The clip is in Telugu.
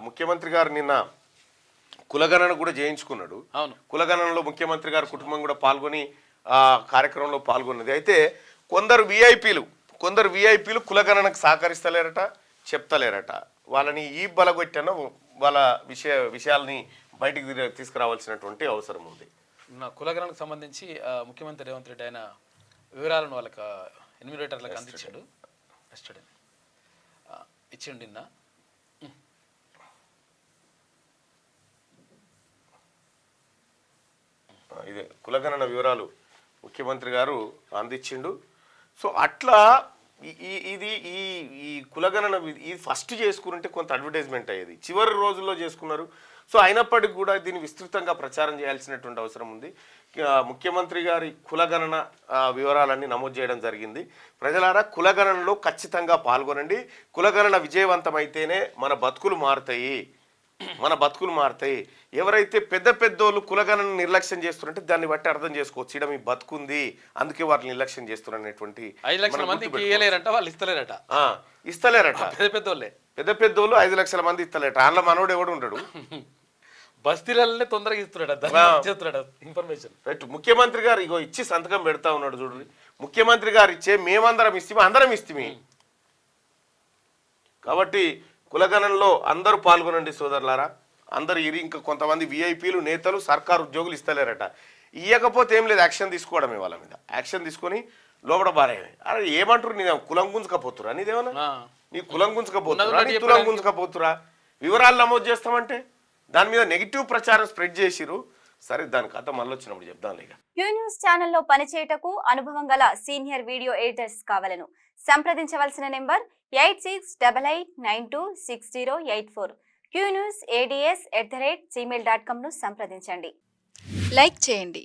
ముఖ్యమంత్రి గారు నిన్న కులగణన కూడా చేయించుకున్నాడు. అవును, కులగణనలో ముఖ్యమంత్రి గారి కుటుంబం కూడా పాల్గొని కార్యక్రమంలో పాల్గొన్నది. అయితే కొందరు విఐపీలు కులగణనకు సహకరిస్తలేరట, చెప్తలేరట. వాళ్ళని ఈ బలగొట్టన వాళ్ళ విషయాల్ని బయటికి తీసుకురావాల్సినటువంటి అవసరం ఉంది. కులగణనకు సంబంధించి ముఖ్యమంత్రి రేవంత్ రెడ్డి ఆయన వివరాలను వాళ్ళకి ఎన్యూమరేటర్లకు అందించాడు. ఇచ్చిండు నిన్న. ఇదే కులగణన వివరాలు ముఖ్యమంత్రి గారు అందించిండు. సో అట్లా ఇది ఈ కులగణన ఇది ఫస్ట్ చేసుకుంటే కొంత అడ్వర్టైజ్మెంట్ అయ్యేది, చివరి రోజుల్లో చేసుకున్నారు. సో అయినప్పటికీ కూడా దీన్ని విస్తృతంగా ప్రచారం చేయాల్సినటువంటి అవసరం ఉంది. ముఖ్యమంత్రి గారి కులగణన వివరాలన్నీ నమోదు చేయడం జరిగింది. ప్రజలారా, కులగణనలో ఖచ్చితంగా పాల్గొనండి. కులగణన విజయవంతమైతేనే మన బతుకులు మారుతాయి. ఎవరైతే పెద్దోళ్ళు కులగణన నిర్లక్ష్యం చేస్తున్నారంటే దాన్ని బట్టి అర్థం చేసుకోవచ్చు, ఇక్కడ మీ బతుకుంది, అందుకే వారు నిర్లక్ష్యం చేస్తున్నారు అనేటువంటి. 5 లక్షల మందికి వాళ్ళు ఇస్తలేరట. పెద్దోళ్ళు 5 లక్షల మంది ఇస్తలేరట. అందులో మనోడు ఎవడు ఉండడు, బస్తీలనే తొందరగా ఇస్తున్నాడు ఇన్ఫర్మేషన్. రైట్. ముఖ్యమంత్రి గారు ఇగో ఇచ్చి సంతకం పెడతా ఉన్నాడు చూడండి. ముఖ్యమంత్రి గారు ఇచ్చే మేమందరం ఇస్తామే. కాబట్టి కులగణనలో అందరూ పాల్గొనండి సోదరులారా, అందరు. ఇంకా కొంతమంది విఐపీలు, నేతలు, సర్కారు ఉద్యోగులు ఇస్తలేరట. ఇవ్వకపోతే ఏం లేదు, యాక్షన్ తీసుకోవడమే. వాళ్ళ మీద యాక్షన్ తీసుకొని లోపల బారేయాలి. అరే ఏమంటారు, నీ కులం గుంజుకపోతురా, నీదేమన్నా నీ కులం గుంజుకపోతురా, నీ తులం గుంజుకపోతురా, వివరాలు నమోదు చేస్తామంటే దాని మీద నెగిటివ్ ప్రచారం స్ప్రెడ్ చేసిరు. సరే, దాని కథ మళ్ళీ వచ్చినప్పుడు చెప్దాం. ఇక క్యూ న్యూస్ ఛానల్లో పనిచేయటకు అనుభవం గల సీనియర్ వీడియో ఎడిటర్స్ కావాలను సంప్రదించవలసిన నెంబర్ 8688926084. qnewsads@gmail.com ను సంప్రదించండి. లైక్ చేయండి.